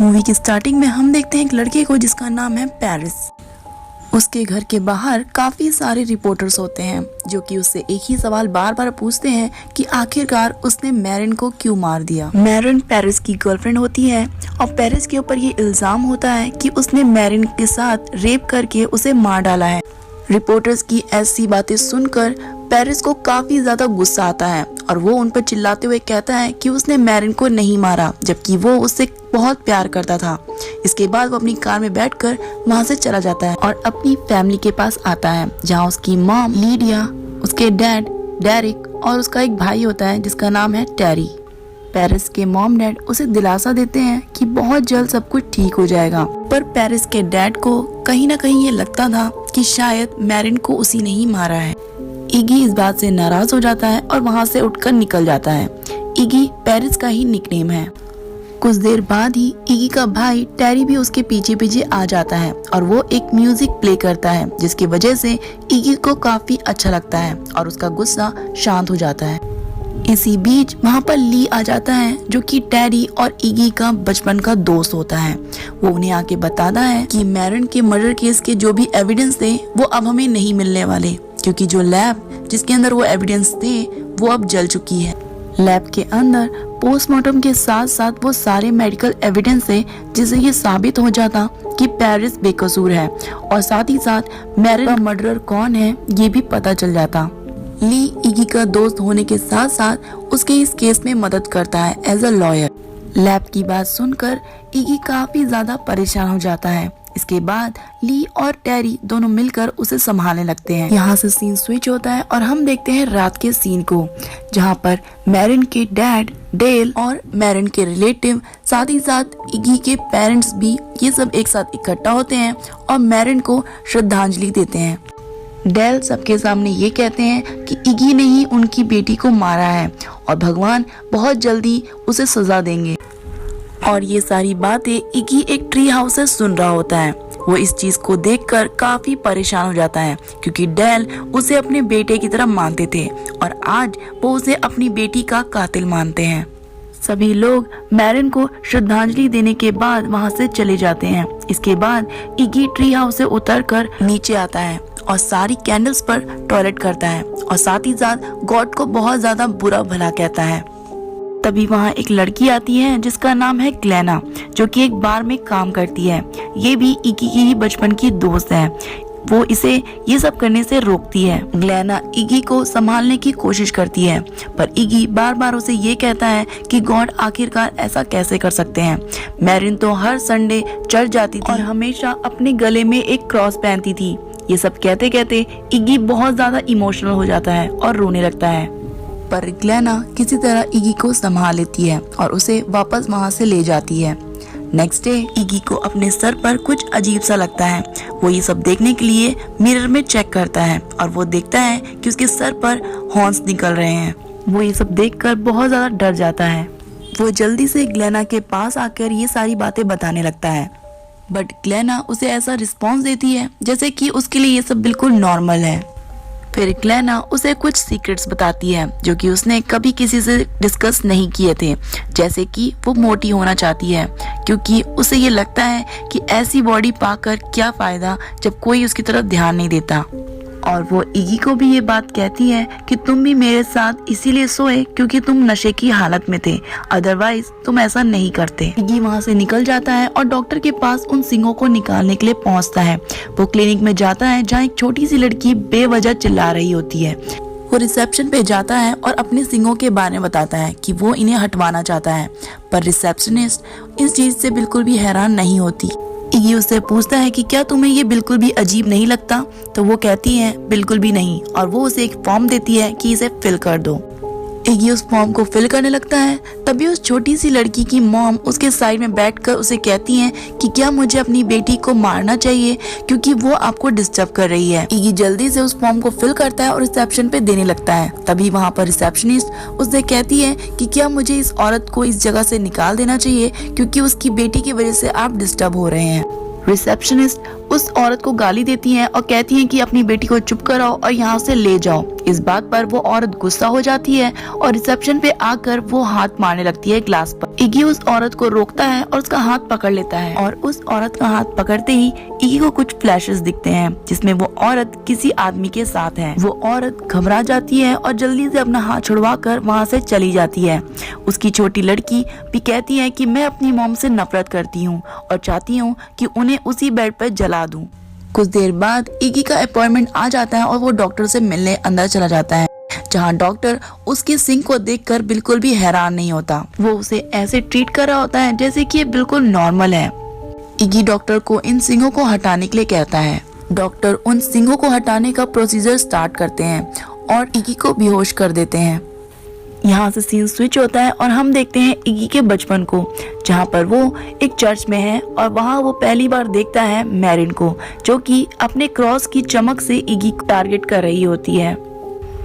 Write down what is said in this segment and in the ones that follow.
Movie की starting में हम देखते हैं एक लड़के को जिसका नाम है पेरिस। उसके घर के बाहर काफी सारे रिपोर्टर्स होते हैं जो कि उससे एक ही सवाल बार बार पूछते हैं कि आखिरकार उसने मैरिन को क्यों मार दिया। मैरिन पेरिस की गर्लफ्रेंड होती है और पेरिस के ऊपर ये इल्जाम होता है कि उसने मैरिन के साथ रेप करके उसे मार डाला है। रिपोर्टर्स की ऐसी बातें सुनकर पेरिस को काफी ज्यादा गुस्सा आता है और वो उन पर चिल्लाते हुए कहता है कि उसने मैरिन को नहीं मारा, जबकि वो उससे बहुत प्यार करता था। इसके बाद वो अपनी कार में बैठकर वहाँ से चला जाता है और अपनी फैमिली के पास आता है, जहाँ उसकी मॉम लीडिया, उसके डैड डेरिक और उसका एक भाई होता है जिसका नाम है टेरी। पेरिस के मॉम डैड उसे दिलासा देते हैं कि बहुत जल्द सब कुछ ठीक हो जाएगा, पर पेरिस के डैड को कहीं ना कहीं ये लगता था कि शायद मैरिन को उसी ने ही मारा है। इगी इस बात से नाराज हो जाता है और वहाँ से उठकर निकल जाता है। इगी पेरिस का ही निकनेम है। कुछ देर बाद ही इगी का भाई टेरी भी उसके पीछे पीछे आ जाता है और वो एक म्यूजिक प्ले करता है, जिसकी वजह से इगी को काफी अच्छा लगता है और उसका गुस्सा शांत हो जाता है। इसी बीच वहाँ पर ली आ जाता है जो कि टेरी और इगी का बचपन का दोस्त होता है। वो उन्हें आके बताता है कि मैरिन के मर्डर केस के जो भी एविडेंस थे वो अब हमें नहीं मिलने वाले, क्योंकि जो लैब जिसके अंदर वो एविडेंस थे वो अब जल चुकी है। लैब के अंदर पोस्टमार्टम के साथ साथ वो सारे मेडिकल एविडेंस है जिससे ये साबित हो जाता कि पेरिस बेकसूर है और साथ ही साथ मैरिन का मर्डरर कौन है ये भी पता चल जाता। ली इगी का दोस्त होने के साथ साथ उसके इस केस में मदद करता है एज अ लॉयर। लैब की बात सुनकर इगी काफी ज्यादा परेशान हो जाता है। इसके बाद ली और टेरी दोनों मिलकर उसे संभालने लगते हैं। यहाँ से सीन स्विच होता है और हम देखते हैं रात के सीन को, जहाँ पर मैरिन के डैड डेल और मैरिन के रिलेटिव साथ ही साथ इगी के पेरेंट्स भी ये सब एक साथ इकट्ठा होते हैं और मैरिन को श्रद्धांजलि देते हैं। डेल सबके सामने ये कहते हैं कि इगी ने ही उनकी बेटी को मारा है और भगवान बहुत जल्दी उसे सजा देंगे। और ये सारी बातें इगी एक ट्री हाउस से सुन रहा होता है। वो इस चीज को देखकर काफी परेशान हो जाता है, क्योंकि डेल उसे अपने बेटे की तरह मानते थे और आज वो उसे अपनी बेटी का कातिल मानते हैं। सभी लोग मैरिन को श्रद्धांजलि देने के बाद वहाँ से चले जाते हैं। इसके बाद इगी ट्री हाउस से उतरकर नीचे आता है और सारी कैंडल्स पर टॉयलेट करता है और साथ ही साथ गॉड को बहुत ज्यादा बुरा भला कहता है। तभी वहाँ एक लड़की आती है जिसका नाम है ग्लेना, जो कि एक बार में काम करती है। ये भी इगी की ही बचपन की दोस्त है। वो इसे ये सब करने से रोकती है। ग्लेना इगी को संभालने की कोशिश करती है, पर इगी बार बार उसे ये कहता है कि गॉड आखिरकार ऐसा कैसे कर सकते हैं। मैरिन तो हर संडे चर्च जाती थी और हमेशा अपने गले में एक क्रॉस पहनती थी। ये सब कहते कहते इगी बहुत ज्यादा इमोशनल हो जाता है और रोने लगता है, पर ग्लेना किसी तरह इगी को संभाल लेती है और उसे वापस वहाँ से ले जाती है। नेक्स्ट डे इगी को अपने सर पर कुछ अजीब सा लगता है। वो ये सब देखने के लिए मिरर में चेक करता है और वो देखता है कि उसके सर पर हॉर्न्स निकल रहे हैं। वो ये सब देखकर बहुत ज्यादा डर जाता है। वो जल्दी से ग्लेना के पास आकर ये सारी बातें बताने लगता है, बट ग्लेना उसे ऐसा रिस्पॉन्स देती है जैसे कि उसके लिए ये सब बिल्कुल नॉर्मल है। फिर ग्लेना उसे कुछ सीक्रेट्स बताती है जो कि उसने कभी किसी से डिस्कस नहीं किए थे, जैसे कि वो मोटी होना चाहती है, क्योंकि उसे ये लगता है कि ऐसी बॉडी पाकर क्या फायदा जब कोई उसकी तरफ ध्यान नहीं देता। और वो इगी को भी ये बात कहती है कि तुम भी मेरे साथ इसीलिए सोए क्योंकि तुम नशे की हालत में थे, अदरवाइज तुम ऐसा नहीं करते। इगी वहाँ से निकल जाता है और डॉक्टर के पास उन सिंगों को निकालने के लिए पहुँचता है। वो क्लिनिक में जाता है जहाँ एक छोटी सी लड़की बेवजह चिल्ला रही होती है। वो रिसेप्शन पे जाता है और अपने सिंगों के बारे में बताता है कि वो इन्हें हटवाना चाहता है, पर रिसेप्शनिस्ट इस चीज से बिल्कुल भी हैरान नहीं होती। इगी उससे पूछता है कि क्या तुम्हें ये बिल्कुल भी अजीब नहीं लगता, तो वो कहती है बिल्कुल भी नहीं, और वो उसे एक फॉर्म देती है कि इसे फिल कर दो। इगी उस फॉर्म को फिल करने लगता है। तभी उस छोटी सी लड़की की मॉम उसके साइड में बैठकर उसे कहती हैं कि क्या मुझे अपनी बेटी को मारना चाहिए क्योंकि वो आपको डिस्टर्ब कर रही है। इगी जल्दी से उस फॉर्म को फिल करता है और रिसेप्शन पे देने लगता है। तभी वहाँ पर रिसेप्शनिस्ट उससे कहती है कि क्या मुझे इस औरत को इस जगह से निकाल देना चाहिए क्योंकि उसकी बेटी की वजह से आप डिस्टर्ब हो रहे हैं। रिसेप्शनिस्ट उस औरत को गाली देती है और कहती है कि अपनी बेटी को चुप कराओ और यहाँ से ले जाओ। इस बात पर वो औरत गुस्सा हो जाती है और रिसेप्शन पे आकर वो हाथ मारने लगती है ग्लास पर। इगी उस औरत को रोकता है और उसका हाथ पकड़ लेता है और उस औरत का हाथ पकड़ते ही इगी को कुछ फ्लैशेस दिखते हैं जिसमें वो औरत किसी आदमी के साथ है। वो औरत घबरा जाती है और जल्दी से अपना हाथ छुड़वा कर वहाँ से चली जाती है। उसकी छोटी लड़की भी कहती है कि मैं अपनी मॉम से नफरत करती हूँ और चाहती हूँ कि उन्हें उसी बेड पर जला दूं। कुछ देर बाद इगी का अपॉइंटमेंट आ जाता है और वो डॉक्टर से मिलने अंदर चला जाता है, जहाँ डॉक्टर उसके सिंग को देखकर बिल्कुल भी हैरान नहीं होता। वो उसे ऐसे ट्रीट कर रहा होता है जैसे कि ये बिल्कुल नॉर्मल है। इगी डॉक्टर को इन सिंगों को हटाने के लिए कहता है। डॉक्टर उन सिंगों को हटाने का प्रोसीजर स्टार्ट करते हैं और इगी को बेहोश कर देते हैं। यहाँ से सीन स्विच होता है और हम देखते हैं इगी के बचपन को, जहाँ पर वो एक चर्च में है और वहाँ वो पहली बार देखता है मैरिन को, जो कि अपने क्रॉस की चमक से इगी को टारगेट कर रही होती है।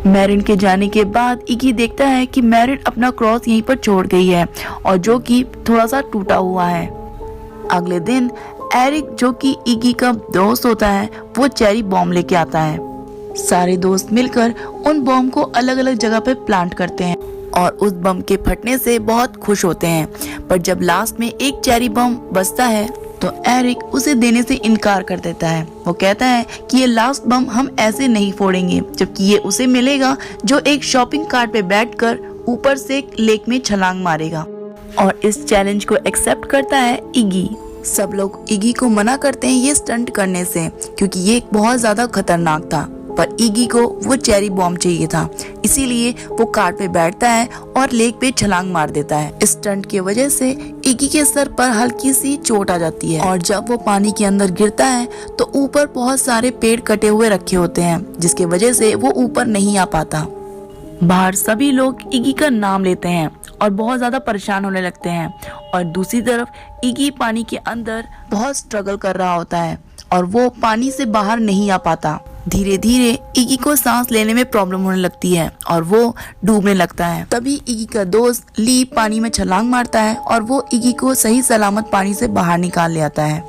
मैरिन के जाने के बाद इगी देखता है कि मैरिन अपना क्रॉस यहीं पर छोड़ गई है और जो कि थोड़ा सा टूटा हुआ है। अगले दिन एरिक, जो कि इगी का दोस्त होता है, वो चेरी बॉम्ब लेके आता है। सारे दोस्त मिलकर उन बम को अलग अलग जगह पे प्लांट करते हैं और उस बम के फटने से बहुत खुश होते हैं। पर जब लास्ट में एक चेरी बम बचता है तो एरिक उसे देने से इनकार कर देता है। वो कहता है कि ये लास्ट बम हम ऐसे नहीं फोड़ेंगे, जबकि ये उसे मिलेगा जो एक शॉपिंग कार्ट पे बैठकर ऊपर से लेक में छलांग मारेगा। और इस चैलेंज को एक्सेप्ट करता है इगी। सब लोग इगी को मना करते हैं ये स्टंट करने से, क्योंकि ये बहुत ज्यादा खतरनाक था। पर इगी को वो चेरी बॉम्ब चाहिए था, इसीलिए वो कार्ट पे बैठता है और लेक पे छलांग मार देता है। इस स्टंट की वजह से इगी के सर पर हल्की सी चोट आ जाती है और जब वो पानी के अंदर गिरता है तो ऊपर बहुत सारे पेड़ कटे हुए रखे होते हैं, जिसकी वजह से वो ऊपर नहीं आ पाता। बाहर सभी लोग इगी का नाम लेते हैं और बहुत ज्यादा परेशान होने लगते हैं और दूसरी तरफ इगी पानी के अंदर बहुत स्ट्रगल कर रहा होता है और वो पानी से बाहर नहीं आ पाता। धीरे धीरे इगी को सांस लेने में प्रॉब्लम होने लगती है और वो डूबने लगता है। तभी इगी का दोस्त ली पानी में छलांग मारता है और वो इगी को सही सलामत पानी से बाहर निकाल ले आता है।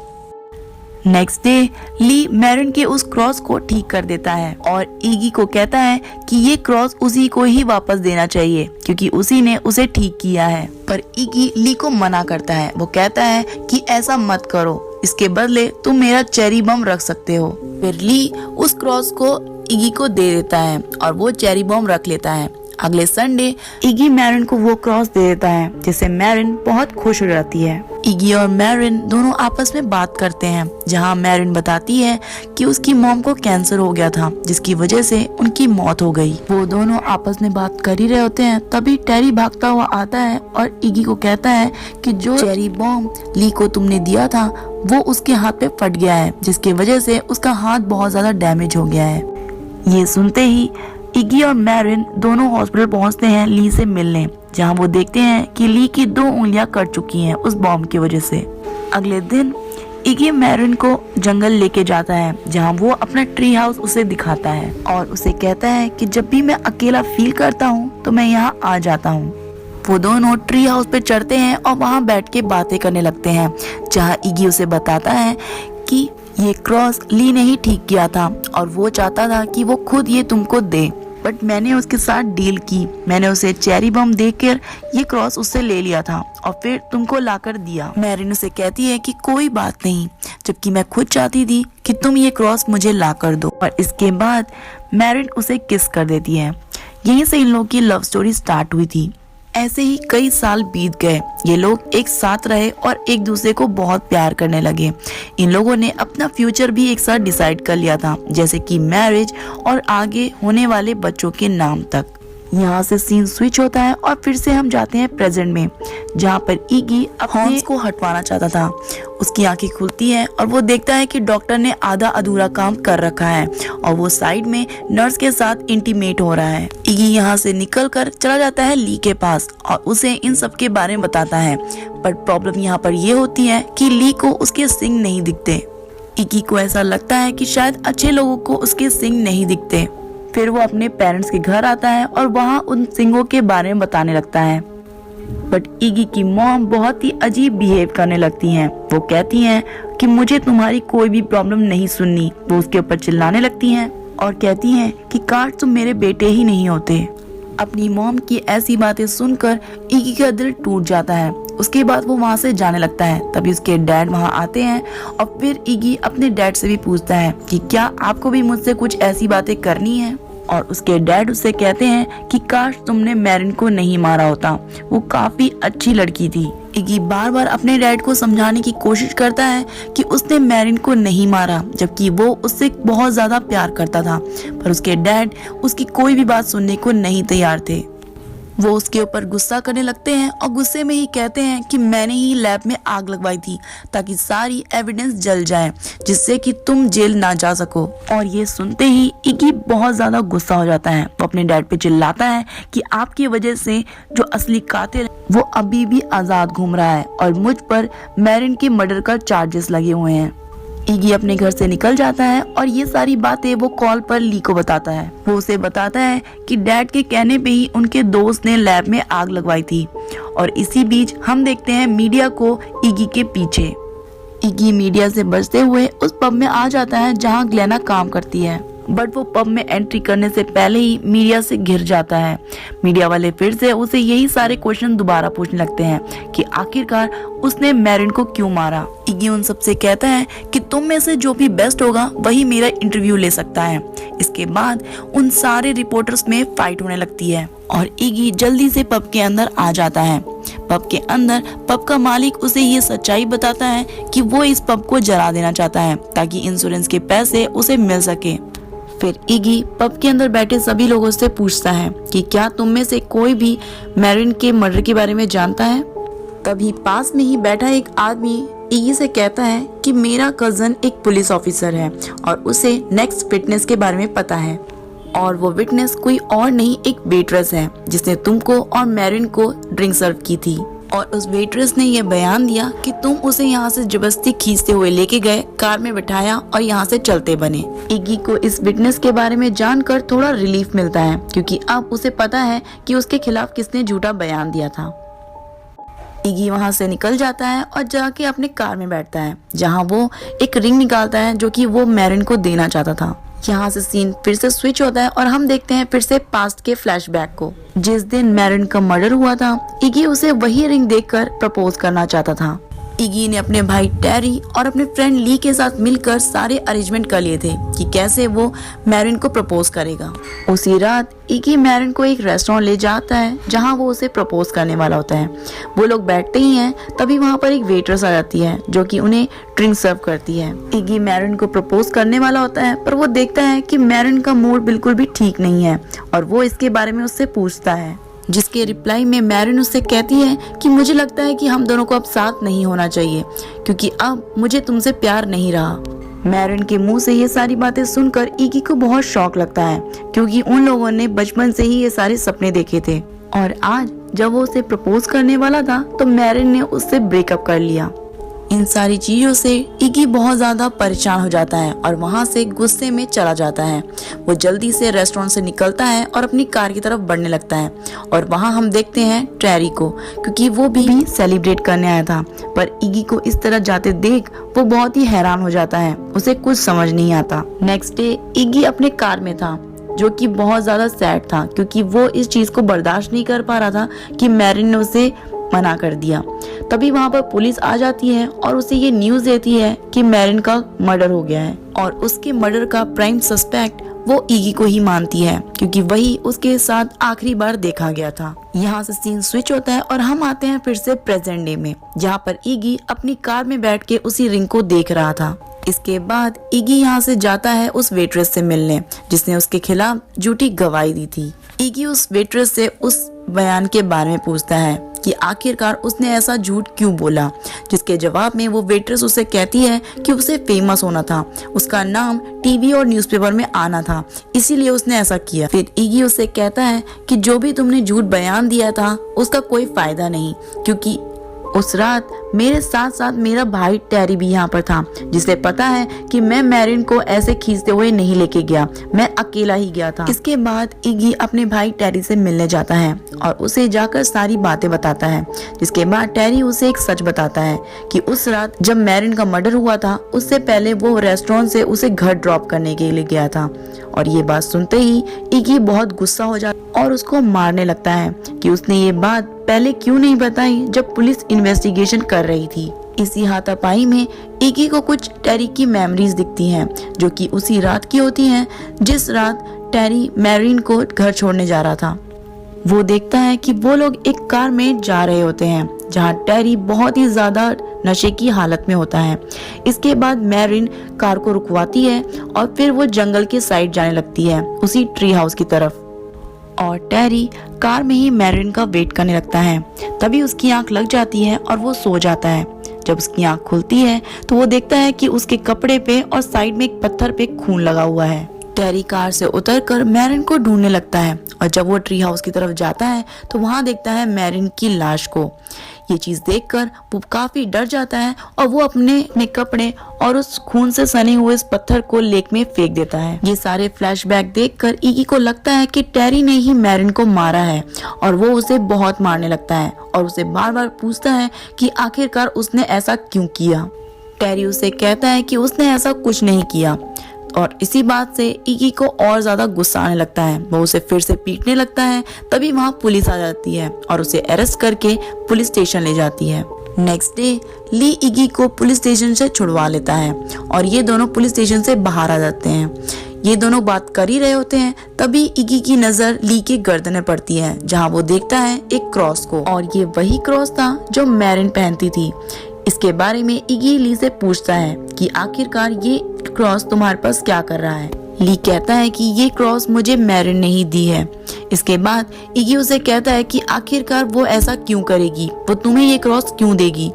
नेक्स्ट डे ली मैरिन के उस क्रॉस को ठीक कर देता है और इगी को कहता है कि ये क्रॉस उसी को ही वापस देना चाहिए, क्योंकि उसी ने उसे ठीक किया है। पर इगी ली को मना करता है। वो कहता है कि ऐसा मत करो, इसके बदले तुम मेरा चेरी बम रख सकते हो। फिर ली उस क्रॉस को इगी को दे देता है और वो चेरी बम रख लेता है। अगले संडे इगी मैरिन को वो क्रॉस दे देता है, जिससे मैरिन बहुत खुश हो जाती है। इगी और मैरिन दोनों आपस में बात करते हैं, जहां मैरिन बताती है कि उसकी मॉम को कैंसर हो गया था, जिसकी वजह से उनकी मौत हो गई। वो दोनों आपस में बात कर ही रहे होते हैं, तभी टेरी भागता हुआ आता है और इगी को कहता है कि जो चेरी बॉम्ब ली को तुमने दिया था वो उसके हाथ पे फट गया है, जिसकी वजह से उसका हाथ बहुत ज्यादा डैमेज हो गया है। ये सुनते ही इगी और मैरिन दोनों हॉस्पिटल पहुंचते हैं ली से मिलने, जहां वो देखते हैं कि ली की 2 उंगलियां कट चुकी हैं उस बॉम्ब की वजह से। अगले दिन इगी मैरिन को जंगल लेके जाता है, जहां वो अपना ट्री हाउस उसे दिखाता है और उसे कहता है कि जब भी मैं अकेला फील करता हूँ तो मैं यहाँ आ जाता हूँ। वो दोनों ट्री हाउस पे चढ़ते हैं और वहाँ बैठ के बातें करने लगते हैं, जहाँ इगी उसे बताता है कि ये क्रॉस ली ने ही ठीक किया था और वो चाहता था कि वो खुद ये तुमको दे, बट मैंने उसके साथ डील की। मैंने उसे चेरी बम देकर ये क्रॉस उससे ले लिया था और फिर तुमको लाकर दिया। मैरिन उसे कहती है कि कोई बात नहीं, जबकि मैं खुद चाहती थी कि तुम ये क्रॉस मुझे लाकर दो। और इसके बाद मैरिन उसे किस कर देती है। यहीं से इन लोगों की लव स्टोरी स्टार्ट हुई थी। ऐसे ही कई साल बीत गए, ये लोग एक साथ रहे और एक दूसरे को बहुत प्यार करने लगे। इन लोगों ने अपना फ्यूचर भी एक साथ डिसाइड कर लिया था, जैसे कि मैरिज और आगे होने वाले बच्चों के नाम तक। यहाँ से सीन स्विच होता है और फिर से हम जाते हैं प्रेजेंट में, जहाँ पर इगी हॉर्न्स को हटवाना चाहता था। उसकी आंखें खुलती हैं और वो देखता है कि डॉक्टर ने आधा अधूरा काम कर रखा है और वो साइड में नर्स के साथ इंटीमेट हो रहा है। इगी यहाँ से निकलकर चला जाता है ली के पास और उसे इन सब के बारे में बताता है। पर प्रॉब्लम यहाँ पर ये होती है कि ली को उसके सिंग नहीं दिखते। इगी को ऐसा लगता है कि शायद अच्छे लोगों को उसके सिंग नहीं दिखते। फिर वो अपने पेरेंट्स के घर आता है और वहाँ उन सिंगों के बारे में बताने लगता है। बट इगी की मॉम बहुत ही अजीब बिहेव करने लगती हैं। वो कहती हैं कि मुझे तुम्हारी कोई भी प्रॉब्लम नहीं सुननी। वो उसके ऊपर चिल्लाने लगती हैं। और कहती हैं कि काश तुम मेरे बेटे ही नहीं होते। अपनी मॉम की ऐसी बातें सुनकर इगी का दिल टूट जाता है। उसके बाद वो वहाँ से जाने लगता है। तभी उसके डैड वहाँ आते हैं और फिर इगी अपने डैड से भी पूछता है कि क्या आपको भी मुझसे कुछ ऐसी बातें करनी है। और उसके डैड उससे कहते हैं कि काश तुमने मैरिन को नहीं मारा होता, वो काफी अच्छी लड़की थी। इगी बार बार अपने डैड को समझाने की कोशिश करता है कि उसने मैरिन को नहीं मारा, जबकि वो उससे बहुत ज्यादा प्यार करता था। पर उसके डैड उसकी कोई भी बात सुनने को नहीं तैयार थे। वो उसके ऊपर गुस्सा करने लगते हैं और गुस्से में ही कहते हैं कि मैंने ही लैब में आग लगवाई थी ताकि सारी एविडेंस जल जाए, जिससे कि तुम जेल ना जा सको। और ये सुनते ही इगी बहुत ज्यादा गुस्सा हो जाता है। वो अपने डैड पे चिल्लाता है कि आपकी वजह से जो असली कातिल है वो अभी भी आजाद घूम रहा है और मुझ पर मैरिन के मर्डर का चार्जेस लगे हुए हैं। इगी अपने घर से निकल जाता है और ये सारी बातें वो कॉल पर ली को बताता है। वो उसे बताता है कि डैड के कहने पे ही उनके दोस्त ने लैब में आग लगवाई थी। और इसी बीच हम देखते हैं मीडिया को इगी के पीछे। इगी मीडिया से बचते हुए उस पब में आ जाता है जहाँ ग्लेना काम करती है, बट वो पब में एंट्री करने से पहले ही मीडिया से घिर जाता है। मीडिया वाले फिर से उसे यही सारे क्वेश्चन दोबारा पूछने लगते हैं कि आखिरकार उसने मैरिन को क्यों मारा। इगी उन सबसे कहता है कि तुम में से जो भी बेस्ट होगा वही मेरा इंटरव्यू ले सकता है। इसके बाद उन सारे रिपोर्टर्स में फाइट होने लगती है और इगी जल्दी से पब के अंदर आ जाता है। पब के अंदर पब का मालिक उसे ये सच्चाई बताता है कि वो इस पब को जला देना चाहता है ताकि इंश्योरेंस के पैसे उसे मिल सके। फिर इगी पब के अंदर बैठे सभी लोगों से पूछता है कि क्या तुम में से कोई भी मैरिन के मर्डर के बारे में जानता है। तभी पास में ही बैठा एक आदमी इगी से कहता है कि मेरा कजन एक पुलिस ऑफिसर है और उसे नेक्स्ट विटनेस के बारे में पता है, और वो विटनेस कोई और नहीं एक वेट्रेस है जिसने तुमको और मैरिन को ड्रिंक सर्व की थी। और उस वेट्रेस ने ये बयान दिया कि तुम उसे यहाँ से जबरदस्ती खींचते हुए लेके गए, कार में बिठाया और यहाँ से चलते बने। इगी को इस विटनेस के बारे में जानकर थोड़ा रिलीफ मिलता है क्योंकि अब उसे पता है कि उसके खिलाफ किसने झूठा बयान दिया था। इगी वहाँ से निकल जाता है और जाके अपने कार में बैठता है जहाँ वो एक रिंग निकालता है जो कि वो मैरिन को देना चाहता था। यहाँ से सीन फिर से स्विच होता है और हम देखते हैं फिर से पास्ट के फ्लैशबैक को। जिस दिन मैरिन का मर्डर हुआ था, इगी उसे वही रिंग देखकर प्रपोज करना चाहता था। इगी ने अपने भाई टेरी और अपने फ्रेंड ली के साथ मिलकर सारे अरेंजमेंट कर लिए थे कि कैसे वो मैरिन को प्रपोज करेगा। उसी रात इगी मैरिन को एक रेस्टोरेंट ले जाता है जहां वो उसे प्रपोज करने वाला होता है। वो लोग बैठते ही हैं, तभी वहां पर एक वेट्रेस आ जाती है जो कि उन्हें ड्रिंक सर्व करती है। इगी मैरिन को प्रपोज करने वाला होता है पर वो देखता है कि मैरिन का मूड बिल्कुल भी ठीक नहीं है और वो इसके बारे में उससे पूछता है, जिसके रिप्लाई में मैरिन उससे कहती है कि मुझे लगता है कि हम दोनों को अब साथ नहीं होना चाहिए क्योंकि अब मुझे तुमसे प्यार नहीं रहा। मैरिन के मुंह से ये सारी बातें सुनकर इगी को बहुत शौक लगता है क्योंकि उन लोगों ने बचपन से ही ये सारे सपने देखे थे और आज जब वो उसे प्रपोज करने वाला था तो मैरिन ने उससे ब्रेकअप कर लिया। इन सारी चीजों से इगी बहुत ज्यादा परेशान हो जाता है और वहां से गुस्से में चला जाता है। वो जल्दी से रेस्टोरेंट से निकलता है और अपनी कार की तरफ बढ़ने लगता है और वहां हम देखते हैं टेरी को क्योंकि वो भी सेलिब्रेट करने आया था। पर इगी को इस तरह जाते देख वो बहुत ही हैरान हो जाता है, उसे कुछ समझ नहीं आता। नेक्स्ट डे इगी अपने कार में था जो कि बहुत ज्यादा सैड था क्योंकि वो इस चीज को बर्दाश्त नहीं कर पा रहा था कि मैरिन ने उसे मना कर दिया। तभी वहाँ पर पुलिस आ जाती है और उसे ये न्यूज देती है कि मैरिन का मर्डर हो गया है और उसके मर्डर का प्राइम सस्पेक्ट वो इगी को ही मानती है क्योंकि वही उसके साथ आखिरी बार देखा गया था। यहाँ से सीन स्विच होता है और हम आते हैं फिर से प्रेजेंट डे में जहाँ पर इगी अपनी कार में बैठ के उसी रिंग को देख रहा था। इसके बाद इगी यहाँ से जाता है उस वेट्रेस से मिलने जिसने उसके खिलाफ झूठी गवाही दी थी। इगी उस वेट्रेस से उस बयान के बारे में पूछता है कि आखिरकार उसने ऐसा झूठ क्यों बोला, जिसके जवाब में वो वेट्रेस उसे कहती है कि उसे फेमस होना था, उसका नाम टीवी और न्यूज़पेपर में आना था, इसीलिए उसने ऐसा किया। फिर इगी उसे कहता है कि जो भी तुमने झूठ बयान दिया था उसका कोई फायदा नहीं क्योंकि उस रात मेरे साथ साथ मेरा भाई टेरी भी यहाँ पर था, जिसे पता है कि मैं मैरिन को ऐसे खींचते हुए नहीं लेके गया, मैं अकेला ही गया था। इसके बाद इगी अपने भाई टेरी से मिलने जाता है और उसे जाकर सारी बातें बताता है, जिसके बाद टेरी उसे एक सच बताता है कि उस रात जब मैरिन का मर्डर हुआ था उससे पहले वो रेस्टोरेंट से उसे घर ड्रॉप करने के लिए गया था। और ये बात सुनते ही इगी बहुत गुस्सा हो जाता और उसको मारने लगता है कि उसने ये बात पहले क्यों नहीं बताई जब पुलिस इन्वेस्टिगेशन कर रही थी। इसी हाथापाई में इगी को कुछ टेरी की मेमोरीज दिखती हैं, जो कि उसी रात की होती हैं जिस रात टेरी मैरिन को घर छोड़ने जा रहा था। वो देखता है कि वो लोग एक कार में जा रहे होते हैं जहाँ टेरी बहुत ही ज्यादा नशे की हालत में होता है। इसके बाद मैरिन कार को रुकवाती है और फिर वो जंगल के साइड जाने लगती है, उसी ट्री हाउस की तरफ। और टेरी कार में ही मैरिन का वेट करने लगता है। तभी उसकी आंख लग जाती है और वो सो जाता है। जब उसकी आंख खुलती है तो वो देखता है कि उसके कपड़े पे और साइड में एक पत्थर पे खून लगा हुआ है। टेरी कार से उतरकर मैरिन को ढूंढने लगता है और जब वो ट्री हाउस की तरफ जाता है तो वहाँ देखता है मैरिन की लाश को। ये चीज देखकर वो काफी डर जाता है और वो अपने कपड़े और उस खून से सने हुए इस पत्थर को लेक में फेंक देता है। ये सारे फ्लैशबैक देखकर इगी को लगता है कि टेरी ने ही मैरिन को मारा है और वो उसे बहुत मारने लगता है और उसे बार बार पूछता है कि आखिरकार उसने ऐसा क्यों किया। टेरी उसे कहता है कि उसने ऐसा कुछ नहीं किया और इसी बात से इगी को और ज्यादा गुस्सा आने लगता है। वो उसे फिर से पीटने लगता है। तभी वहाँ पुलिस आ जाती है और उसे अरेस्ट करके पुलिस स्टेशन ले जाती है। नेक्स्ट डे ली इगी को पुलिस स्टेशन से छुड़वा लेता है और ये दोनों पुलिस स्टेशन से बाहर आ जाते हैं। ये दोनों बात कर ही रहे होते हैं, तभी इगी की नजर ली के गर्दन में पड़ती है, जहाँ वो देखता है एक क्रॉस को, और ये वही क्रॉस था जो मैरिन पहनती थी। इसके बारे में इगी ली से पूछता है कि आखिरकार ये क्रॉस तुम्हारे पास क्या कर रहा है। ली कहता है कि ये क्रॉस मुझे मैरिन ने ही दी है। इसके बाद इगी उसे कहता है कि आखिरकार वो ऐसा क्यों करेगी, वो तुम्हें ये क्रॉस क्यों देगी।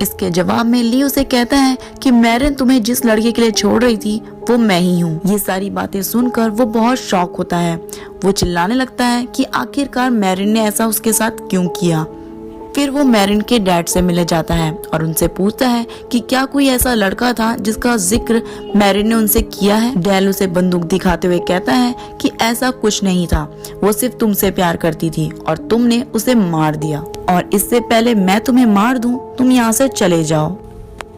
इसके जवाब में ली उसे कहता है कि मैरिन तुम्हें जिस लड़के के लिए छोड़ रही थी वो मैं ही हूँ। ये सारी बातें सुनकर वो बहुत शॉक होता है। वो चिल्लाने लगता है कि आखिरकार मैरिन ने ऐसा उसके साथ क्यों किया। फिर वो मैरिन के डैड से मिलने जाता है और उनसे पूछता है कि क्या कोई ऐसा लड़का था जिसका जिक्र मैरिन ने उनसे किया है। डैल उसे बंदूक दिखाते हुए कहता है कि ऐसा कुछ नहीं था, वो सिर्फ तुमसे प्यार करती थी और तुमने उसे मार दिया, और इससे पहले मैं तुम्हें मार दूं तुम यहाँ से चले जाओ।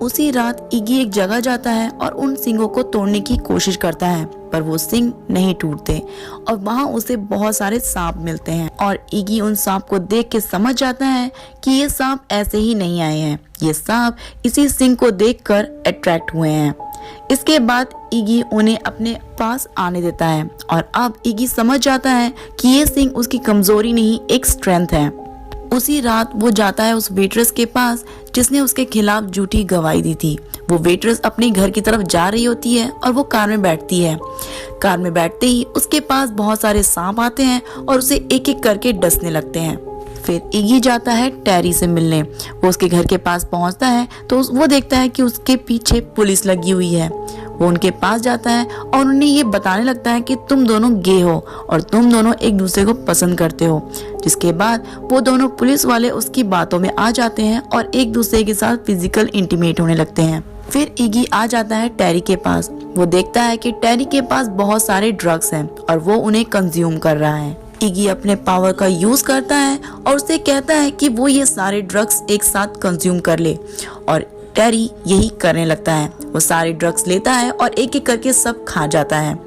उसी रात इगी एक जगह जाता है और उन सिंगों को तोड़ने की कोशिश करता है, पर वो सिंग नहीं टूटते और वहाँ उसे बहुत सारे सांप मिलते हैं। और इगी उन सांप को देख के समझ जाता है कि ये सांप ऐसे ही नहीं आए हैं, ये सांप इसी सिंग को देखकर अट्रैक्ट हुए हैं। इसके बाद इगी उन्हें अपने पास आने देता है और अब इगी समझ जाता है कि ये सिंग उसकी कमजोरी नहीं, एक स्ट्रेंथ है। उसी रात वो जाता है उस वेट्रेस के पास जिसने उसके खिलाफ झूठी गवाही दी थी। वो वेट्रेस अपने घर की तरफ जा रही होती है और वो कार में बैठती है। कार में बैठते ही उसके पास बहुत सारे सांप आते हैं और उसे एक एक करके डसने लगते हैं। फिर इगी जाता है टेरी से मिलने। वो उसके घर के पास पहुंचता है तो वो देखता है कि उसके पीछे पुलिस लगी हुई है। वो उनके पास जाता है और उन्हें ये बताने लगता है कि तुम दोनों गे हो और तुम दोनों एक दूसरे को पसंद करते हो। जिसके बाद वो दोनों पुलिस वाले उसकी बातों में आ जाते हैं और एक दूसरे के साथ फिजिकल इंटीमेट होने लगते हैं। फिर इगी आ जाता है टेरी के पास। वो देखता है कि टेरी के पास बहुत सारे ड्रग्स हैं और वो उन्हें कंज्यूम कर रहा है। इगी अपने पावर का यूज करता है और उसे कहता है कि वो ये सारे ड्रग्स एक साथ कंज्यूम कर ले, और टेरी यही करने लगता है। वो सारे ड्रग्स लेता है और एक एक करके सब खा जाता है,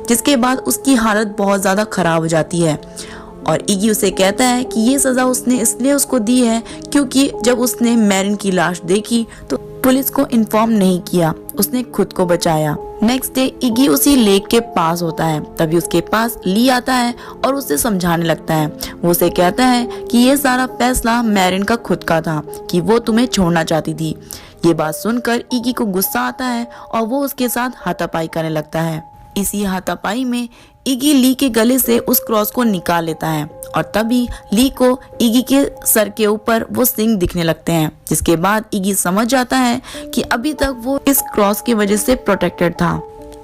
जिसके बाद उसकी हालत बहुत ज्यादा खराब हो जाती है। और इगी उसे कहता है कि ये सजा उसने इसलिए उसको दी है क्योंकि जब उसने मैरिन की लाश देखी तो पुलिस को इन्फॉर्म नहीं किया, उसने खुद को बचाया। नेक्स्ट डे इगी उसी लेक के पास होता है, तभी उसके पास ली आता है और उसे समझाने लगता है। वो उसे कहता है कि ये सारा फैसला मैरिन का खुद का था कि वो तुम्हें छोड़ना चाहती थी। ये बात सुनकर इगी को गुस्सा आता है और वो उसके साथ हाथापाई करने लगता है। इसी हाथापाई में इगी ली के गले से उस क्रॉस को निकाल लेता है और तभी ली को इगी के सर के ऊपर वो सिंग दिखने लगते हैं। जिसके बाद इगी समझ जाता है कि अभी तक वो इस क्रॉस की वजह से प्रोटेक्टेड था।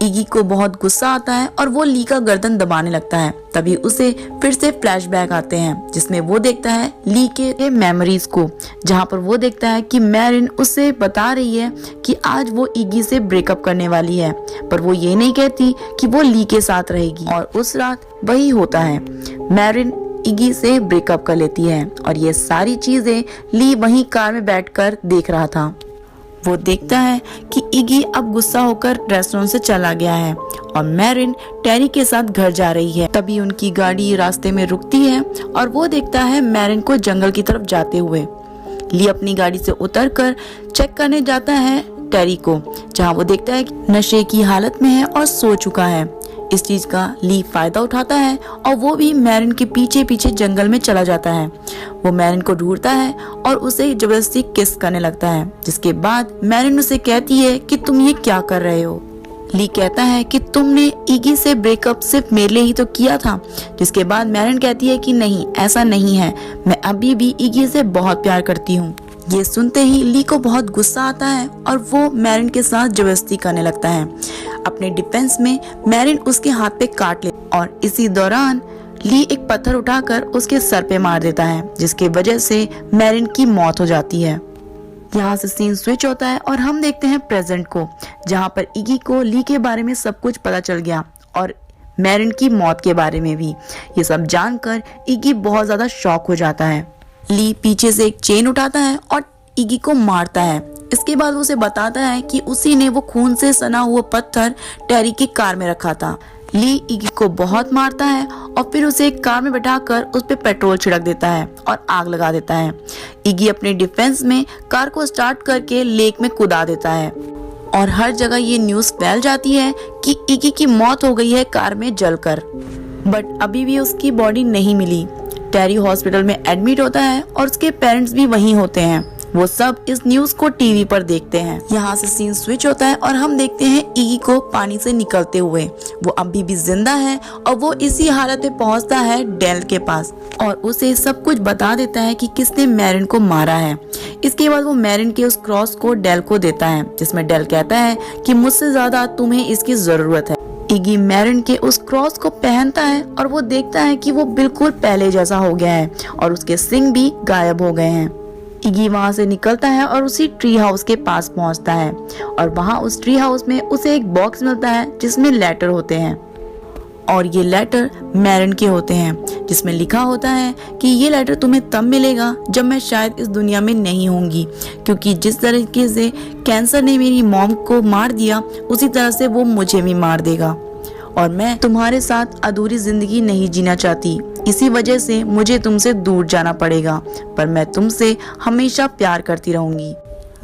इगी को बहुत गुस्सा आता है और वो ली का गर्दन दबाने लगता है। तभी उसे फिर से फ्लैशबैक आते हैं जिसमें वो देखता है ली के मेमोरीज को, जहाँ पर वो देखता है कि मैरिन उसे बता रही है कि आज वो इगी से ब्रेकअप करने वाली है, पर वो ये नहीं कहती कि वो ली के साथ रहेगी। और उस रात वही होता है, मैरिन इगी से ब्रेकअप कर लेती है और ये सारी चीजें ली वहीं कार में बैठकर देख रहा था। वो देखता है कि इगी अब गुस्सा होकर रेस्टोरेंट से चला गया है और मैरिन टेरी के साथ घर जा रही है। तभी उनकी गाड़ी रास्ते में रुकती है और वो देखता है मैरिन को जंगल की तरफ जाते हुए। ली अपनी गाड़ी से उतरकर चेक करने जाता है टेरी को, जहाँ वो देखता है कि नशे की हालत में है और सो चुका है। इस चीज का ली फायदा उठाता है और वो भी मैरिन के पीछे पीछे जंगल में चला जाता है। वो मैरिन को ढूंढता है और उसे जबरदस्ती किस करने लगता है, जिसके बाद मैरिन उसे कहती है कि तुम ये क्या कर रहे हो। ली कहता है कि तुमने इगी से ब्रेकअप सिर्फ मेरे लिए ही तो किया था, जिसके बाद मैरिन कहती है कि नहीं, ऐसा नहीं है, मैं अभी भी इगी से बहुत प्यार करती हूँ। ये सुनते ही ली को बहुत गुस्सा आता है और वो मैरिन के साथ जबरदस्ती करने लगता है। अपने डिफेंस में मैरिन उसके हाथ पे काट ले और इसी दौरान ली एक पत्थर उठाकर उसके सर पे मार देता है, जिसकी वजह से मैरिन की मौत हो जाती है। यहाँ से सीन स्विच होता है और हम देखते हैं प्रेजेंट को, जहाँ पर इगी को ली के बारे में सब कुछ पता चल गया और मैरिन की मौत के बारे में भी। ये सब जानकर इगी बहुत ज्यादा शॉक हो जाता है। ली पीछे से एक चेन उठाता है और इगी को मारता है। इसके बाद उसे बताता है कि उसी ने वो खून से सना हुआ पत्थर टेरी की कार में रखा था। ली इगी को बहुत मारता है और फिर उसे एक कार में बैठाकर उस पे पेट्रोल छिड़क देता है और आग लगा देता है। इगी अपने डिफेंस में कार को स्टार्ट करके लेक में कूदा देता है और हर जगह ये न्यूज फैल जाती है कि इगी की मौत हो गई है कार में जलकर। बट अभी भी उसकी बॉडी नहीं मिली। टेरी हॉस्पिटल में एडमिट होता है और उसके पेरेंट्स भी वहीं होते हैं। वो सब इस न्यूज को टीवी पर देखते हैं। यहाँ से सीन स्विच होता है और हम देखते हैं इगी को पानी से निकलते हुए। वो अभी भी जिंदा है और वो इसी हालत में पहुंचता है डेल के पास और उसे सब कुछ बता देता है कि किसने मैरिन को मारा है। इसके बाद वो मैरिन के उस क्रॉस को डेल को देता है, जिसमें डेल कहता है कि मुझसे ज्यादा तुम्हें इसकी जरूरत है। इगी मैरिन के उस क्रॉस को पहनता है और वो देखता है कि वो बिल्कुल पहले जैसा हो गया है और उसके सिंग भी गायब हो गए हैं। इगी वहाँ से निकलता है और उसी ट्री हाउस के पास पहुँचता है और वहाँ उस ट्री हाउस में उसे एक बॉक्स मिलता है जिसमें लेटर होते हैं और ये लेटर मैरिन के होते हैं, जिसमें लिखा होता है कि ये लेटर तुम्हें तब मिलेगा जब मैं शायद इस दुनिया में नहीं होंगी, क्योंकि जिस तरीके से कैंसर ने मेरी मॉम को मार दिया उसी तरह से वो मुझे भी मार देगा और मैं तुम्हारे साथ अधूरी जिंदगी नहीं जीना चाहती। इसी वजह से मुझे तुमसे दूर जाना पड़ेगा, पर मैं तुमसे हमेशा प्यार करती रहूंगी।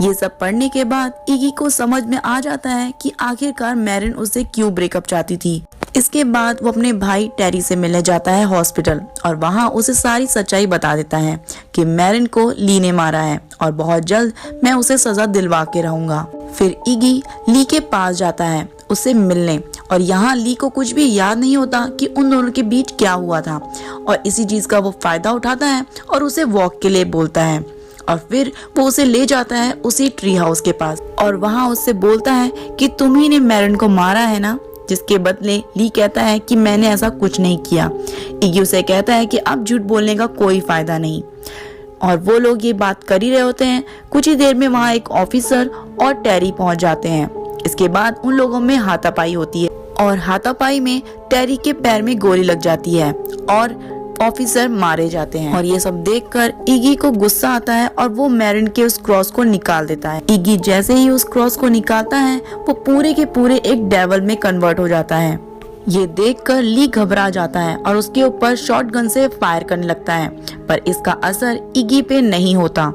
ये सब पढ़ने के बाद इगी को समझ में आ जाता है कि आखिरकार मैरिन उससे क्यों ब्रेकअप चाहती थी। इसके बाद वो अपने भाई टेरी से मिलने जाता है हॉस्पिटल और वहाँ उसे सारी सच्चाई बता देता है कि मैरिन को ली ने मारा है और बहुत जल्द मैं उसे सजा दिलवा के रहूंगा। फिर इगी ली के पास जाता है उससे मिलने और यहाँ ली को कुछ भी याद नहीं होता कि उन दोनों के बीच क्या हुआ था और इसी चीज का वो फायदा उठाता है और उसे वॉक के लिए बोलता है और फिर वो उसे ले जाता है उसी ट्री हाउस के पास और वहाँ उससे बोलता है कि तुम ही ने मैरिन को मारा है ना, जिसके बदले ली कहता है कि मैंने ऐसा कुछ नहीं किया। इगी उसे कहता है कि अब झूठ बोलने का कोई फायदा नहीं और वो लोग ये बात कर ही रहे होते हैं। कुछ ही देर में वहाँ एक ऑफिसर और टेरी पहुंच जाते हैं। इसके बाद उन लोगों में हाथापाई होती है और हाथापाई में टेरी के पैर में गोली लग जाती है और ऑफिसर मारे जाते हैं और ये सब देखकर इगी को गुस्सा आता है और वो मैरिन के उस क्रॉस को निकाल देता है। इगी जैसे ही उस क्रॉस को निकालता है वो पूरे के पूरे एक डेविल में कन्वर्ट हो जाता है। ये देखकर ली घबरा जाता है और उसके ऊपर शॉटगन से फायर करने लगता है, पर इसका असर इगी पे नहीं होता।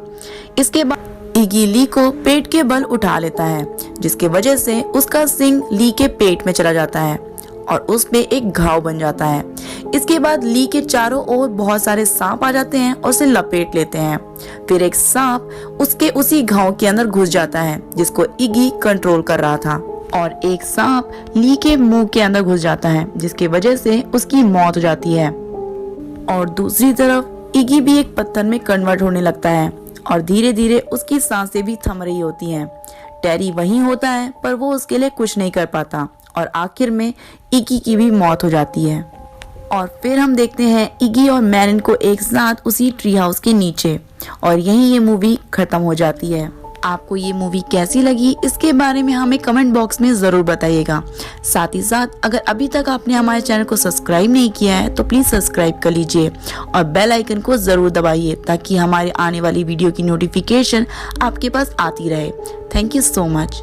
इसके बाद इगी ली को पेट के बल उठा लेता है, जिसकी वजह से उसका सिंग ली के पेट में चला जाता है और उस पे एक घाव बन जाता है। इसके बाद ली के चारों ओर बहुत सारे सांप आ जाते हैं और उसे लपेट लेते हैं। फिर एक सांप उसके उसी घाव के अंदर घुस जाता है जिसको इगी कंट्रोल कर रहा था और एक सांप ली के मुंह के अंदर घुस जाता है, जिसकी वजह से उसकी मौत हो जाती है। और दूसरी तरफ इगी भी एक पत्थर में कन्वर्ट होने लगता है और धीरे धीरे उसकी सांसें भी थम रही होती हैं। टेरी वहीं होता है पर वो उसके लिए कुछ नहीं कर पाता और आखिर में इगी की भी मौत हो जाती है। और फिर हम देखते हैं इगी और मैरिन को एक साथ उसी ट्री हाउस के नीचे, और यहीं ये मूवी खत्म हो जाती है। आपको ये मूवी कैसी लगी इसके बारे में हमें कमेंट बॉक्स में ज़रूर बताइएगा। साथ ही साथ अगर अभी तक आपने हमारे चैनल को सब्सक्राइब नहीं किया है तो प्लीज़ सब्सक्राइब कर लीजिए और बेल आइकन को ज़रूर दबाइए ताकि हमारे आने वाली वीडियो की नोटिफिकेशन आपके पास आती रहे। Thank you so much.